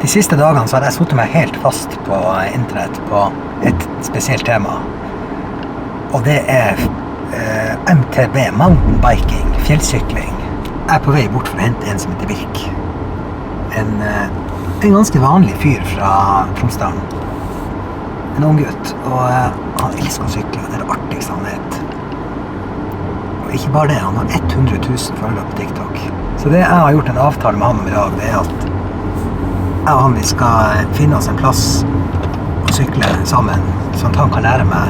De siste dagene så har jeg satt meg helt fast på internett på et spesielt tema. Og det MTB, mountain biking, fjellsykling. Jeg er på vei bort for å hente en som heter Birk. En ganske vanlig fyr fra Tromsdalen. En ung gutt, og han elsker å sykle, det er det artigste han vet. Og ikke bare det, han har 100 000 følgere på TikTok. Så det jeg har gjort en avtale med han om i dag, det er at jeg og han vi skal finne oss en plass og sykle sammen, sånn at han kan lære meg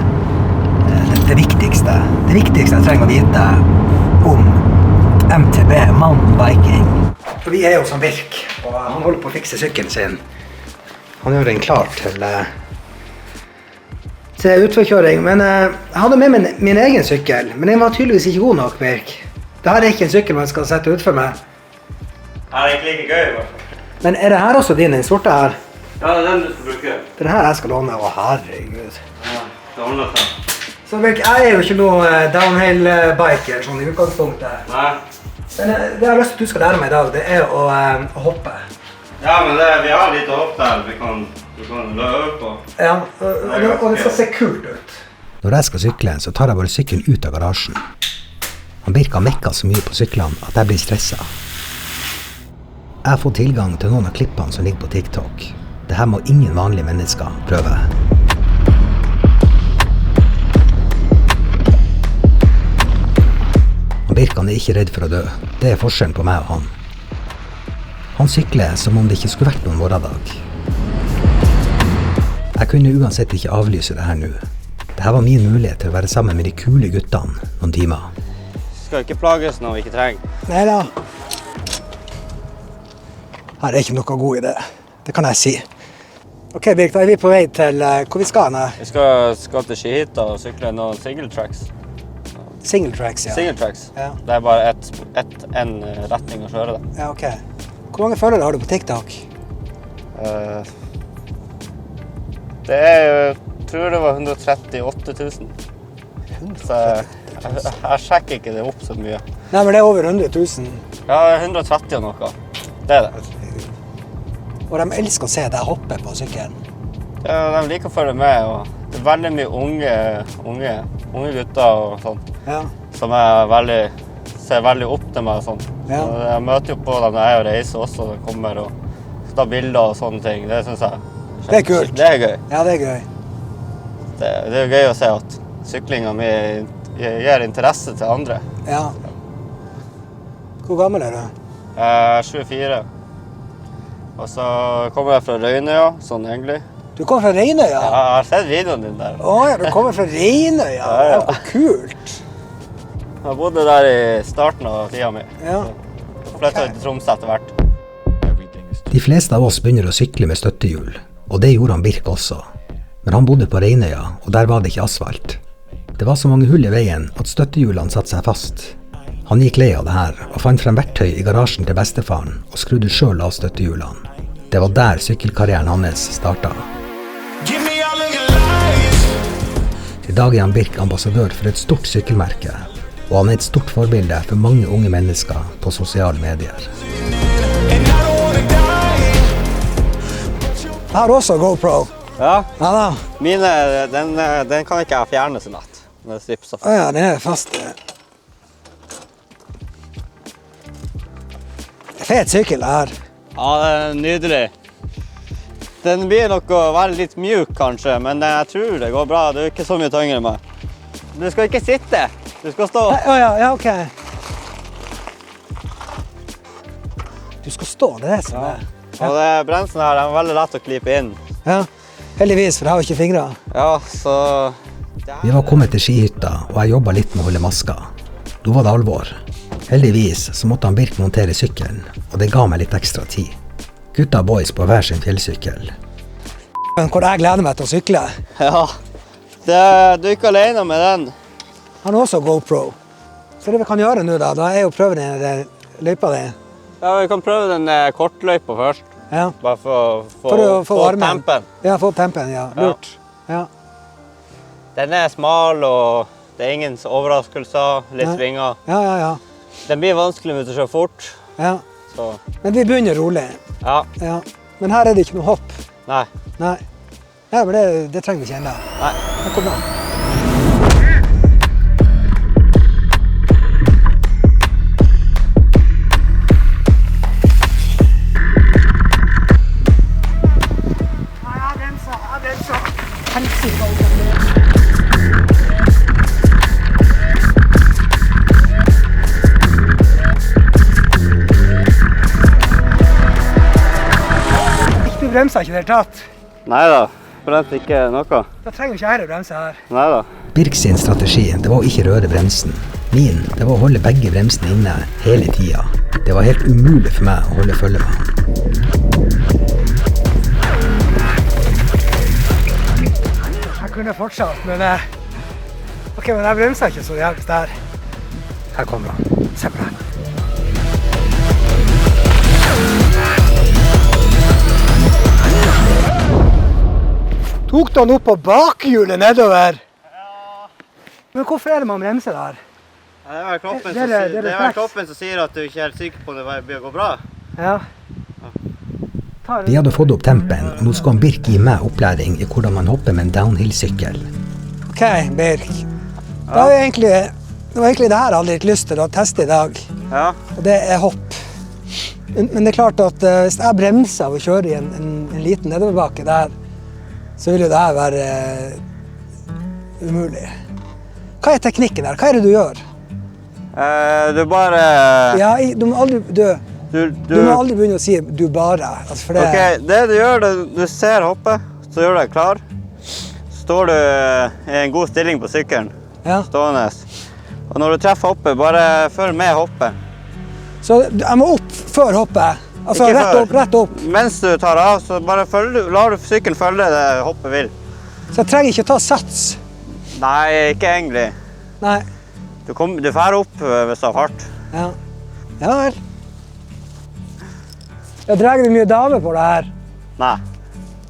det viktigste. Det viktigste jeg trenger å vite om MTB, mountain biking. For vi er jo som Birk, og han holder på å fikse sykkelen sin. Han gjør den klar til utforkjøring, men jeg hadde med meg min egen sykkel, men den var tydeligvis ikke god nok, Birk. Dette er ikke en sykkel man skal sette ut for meg. Det er ikke like gøy, i hvert fall. Men er det her også din, den sorte her? Ja, det er den du skal bruke. Det er her jeg skal låne, å herregud. Ja, det ordner seg. Så Birk, jeg er jo ikke noe downhill-biker, sånn i utgangspunktet. Nei. Men det jeg har lyst til at du skal lære meg i dag, det er å hoppe. Ja, men vi har litt hopp der vi kan løpe på. Ja, og det skal se kult ut. Når jeg skal sykle, så tar jeg bare sykkelen ut av garasjen. Han Birk har mekket så mye på syklene at jeg blir stresset. Jeg har fått tilgang til noen av klippene som ligger på TikTok. Dette må ingen vanlige mennesker prøve. Birk er ikke redd for å dø. Det er forskjellen på meg og han. Han sykler som om det ikke skulle vært noen morgendag. Jeg kunne uansett ikke avlyse det her nå. Dette var min mulighet til å være sammen med de kule guttene noen timer. Skal ikke plages når vi ikke trenger. Neida. Her er ikke noe god idé. Det kan jeg si. Ok, Birk, da er vi på vei til hvor vi skal nå. Vi skal til Skihita og sykle noen single tracks. Single tracks, ja. Single tracks. Ja. Det er bare en retning å kjøre det. Ja, ok. Hvor mange følgere har du på TikTok? Det er jo, jeg tror det var 138 000. Så jeg sjekker ikke det opp så mye. Nei, men det er over 100 000. Ja, 130 og noe. Det er det. Og de elsker å se deg hoppe på sykkelen. Ja, de liker å følge med, og det er veldig mye unge gutter og sånn, Ja. som ser veldig opp til meg og sånn. Ja. Og jeg møter jo på dem når jeg reiser også, de kommer og tar bilder og sånne ting. Det synes jeg. Det er kult. Det er gøy. Ja, det er gøy. Det er gøy å se at syklingen min gir interesse til andre. Ja. Hvor gammel er du? Jeg er 24. Og så kommer jeg fra Røynøya, sånn egentlig. Du kommer fra Reinøya? Ja, jeg har sett videoen din der. Åja, du kommer fra Reinøya. Ja, ja. Det var kult. Jeg bodde der i starten av tida mi. Ja. Så flyttet jeg til Tromsø etter hvert. De fleste av oss begynner å sykle med støttehjul, og det gjorde han Birk også. Men han bodde på Reinøya, og der var det ikke asfalt. Det var så mange hull i veien at støttehjulene satte seg fast. Han gikk lei av det her, og fant frem verktøy i garasjen til bestefaren, og skrudde selv av støttehjulene. Det var der sykkelkarrieren hans startet. I dag er han Birk ambassadør for et stort sykkelmerke, og han er et stort forbilde for mange unge mennesker på sosiale medier. Jeg har også GoPro. Ja, Ja da. mine, den kan ikke jeg fjerne så lett. Den slipper så fast. Ja, den er fast. Fet sykkel det her. Ja, det er nydelig. Den blir nok å være litt mjuk kanskje, men jeg tror det går bra. Du er ikke så mye tyngre enn meg. Du skal ikke sitte, du skal stå. Ja, ok. Du skal stå, det er det som er. Og det bremsen her, den er veldig lett å klippe inn. Ja, heldigvis, for jeg har jo ikke fingre. Ja, så... Vi var kommet til skihytta, og jeg jobbet litt med å holde maska. Nå var det alvor. Heldigvis så måtte han Birk montere sykkelen, og det ga meg litt ekstra tid. Gutta boys på hver sin fjellsykkel. Men hvor jeg gleder meg til å sykle. Ja, du er ikke alene med den. Han har også GoPro. Så det vi kan gjøre nå da er jo å prøve den løypa di. Ja, vi kan prøve den kortløypa først. Ja. Bare for For å å få varmen. tempen. Ja, få tempen, ja. Lurt. Ja. Den er smal, og det er ingen overraskelser, litt svinger. Ja. Den blir vanskelig hvis du kjører fort. Ja. Så, Men vi begynner rolig. ja. Ja. Men her er det ikke noe hopp. Nei. Nei. Ja, men det trenger vi ikke enda. Nei. Det kommer bra. Du bremser ikke i det hele tatt. Neida, bremte ikke noe. Da trenger vi ikke her å bremse her. Neida. Birk sin strategi, det var å ikke røre bremsen. Min, det var å holde begge bremsene inne hele tida. Det var helt umulig for meg å holde følge med. Jeg kunne fortsatt, men ok, men jeg bremser ikke så jævlig der. Her kommer han. Se på det. Tok du han opp på bakhjulet nedover? Ja. Men hvorfor er det man bremser der? Det er vel kroppen som sier at du ikke er helt sikker på om det blir å gå bra. Ja. Vi hadde fått opp tempen, og nå skal han Birk gi meg opplæring i hvordan man hopper med en downhill-sykkel. Ok, Birk. Det var egentlig det her jeg hadde litt lyst til å teste i dag. Ja. Og det er hopp. Men det er klart at hvis jeg bremser av å kjøre i en liten nedoverbakke der, så vil jo det her være umulig. Hva er teknikken der? Hva er det du gjør? Du bare... Ja, du må aldri begynne å si du bare. Altså for det... Ok, det du gjør, du ser hoppet, så gjør du deg klar. Så står du i en god stilling på sykkelen, stående. Og når du treffer hoppet, bare følg med hoppet. Så jeg må opp før hoppet? Altså rett opp? Mens du tar av, så bare lar du sykkelen følge det hoppet vil. Så jeg trenger ikke ta sats? Nei, ikke egentlig. Nei. Du fer opp hvis du har fart. Ja. Ja vel. Jeg drar det mye damer på det her. Nei,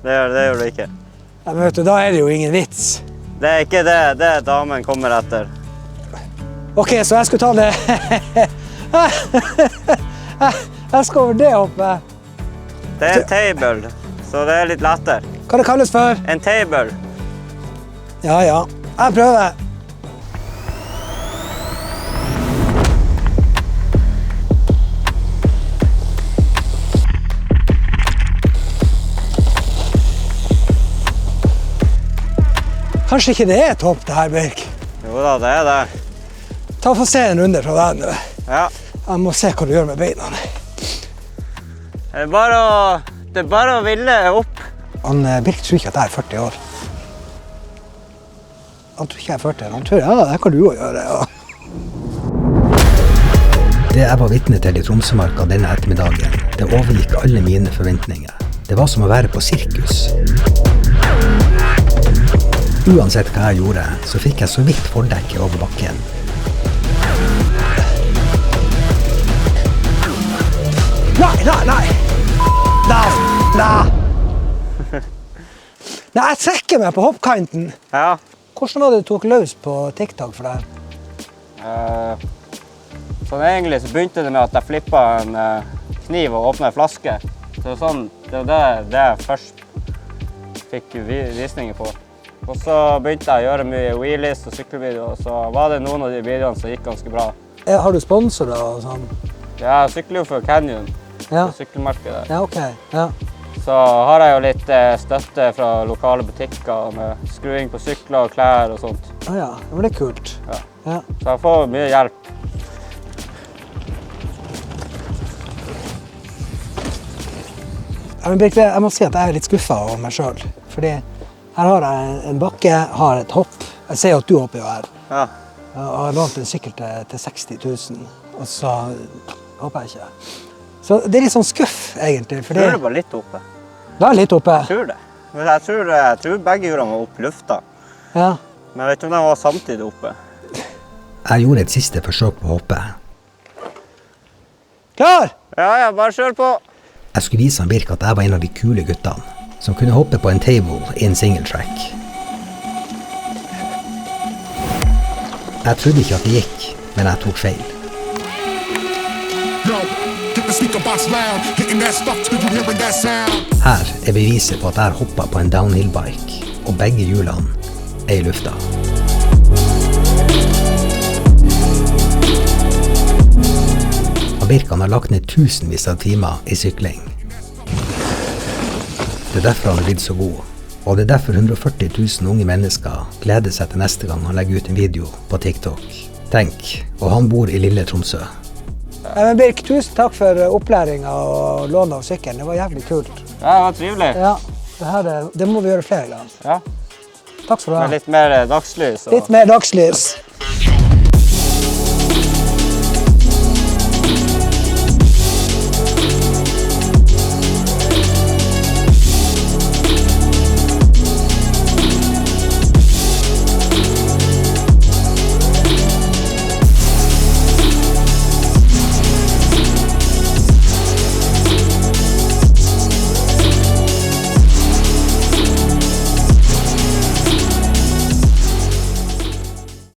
det gjør du ikke. Ja, men vet du, da er det jo ingen vits. Det er ikke det damen kommer etter. Ok, så jeg skulle ta det. Jeg skal over det oppe. Det er en table, så det er litt lettere. Hva det kalles for? En table. Ja, ja. Jeg prøver. Kanskje ikke det er et hopp det her, Birk? Jo da, det er det. Ta og få se en runde fra deg nå. Ja. Jeg må se hva du gjør med beina. Det er bare å ville opp. Birk tror ikke at jeg er 40 år. Han tror ikke jeg er 40. Han tror, ja, det kan du også gjøre. Ja. Det jeg var vitne til i Tromsømarka denne ettermiddagen, det overgikk alle mine forventninger. Det var som å være på sirkus. Uansett hva jeg gjorde, så fikk jeg så vidt fordekket over bakken. Nei! Nei, jeg trekker meg på hoppkanten. Ja. Hvordan var det du tok løs på TikTok for deg? Sånn egentlig så begynte det med at jeg flippet en kniv og åpnet en flaske. Så det var det jeg først fikk visninger på. Og så begynte jeg å gjøre mye wheelies og sykkelvideoer, og så var det noen av de videoene som gikk ganske bra. Har du sponsorer og sånn? Ja, jeg sykler jo for Canyon, på sykkelmarkedet. Ja, ok. Ja. Så har jeg jo litt støtte fra lokale butikker med skruing på sykler og klær og sånt. Ja, men det er kult. Ja. Ja. Så jeg får mye hjelp. Ja, men Birk, jeg må si at jeg er litt skuffet over meg selv, fordi her har jeg en bakke, har et hopp. Jeg ser at du hopper jo her. Ja. Og jeg har lånt en sykkel til 60 000, og så hopper jeg ikke. Så det er litt sånn skuff, egentlig. Fordi... Jeg tror det var litt oppe. Det var litt oppe? Jeg tror det. Jeg tror begge hjulene var oppe i lufta. Ja. Men jeg vet ikke om de var samtidig oppe. Jeg gjorde et siste forsøk på å hoppe. Klar? Ja, bare kjør på. Jeg skulle vise han Birk at jeg var en av de kule guttene som kunne hoppe på en table i en single track. Jeg trodde ikke at det gikk, men jeg tok feil. the speaker box loud, hitting that stuff till you hearing that sound. Her er beviset på at jeg hoppet på en downhill-bike, og begge hjulene er i lufta. Birkan har lagt ned tusenvis av timer i sykling. Det er derfor han er blitt så god, og det er derfor 140 000 unge mennesker gleder seg til neste gang han legger ut en video på TikTok. Tenk, og han bor i lille Tromsø. Men Birk, tusen takk for opplæringen og lån av sykkelen. Det var jævlig kult. Ja, det var trivelig. Ja, det må vi gjøre flere ganger. Ja. Takk skal du ha. Med litt mer dagslys. Litt mer dagslys.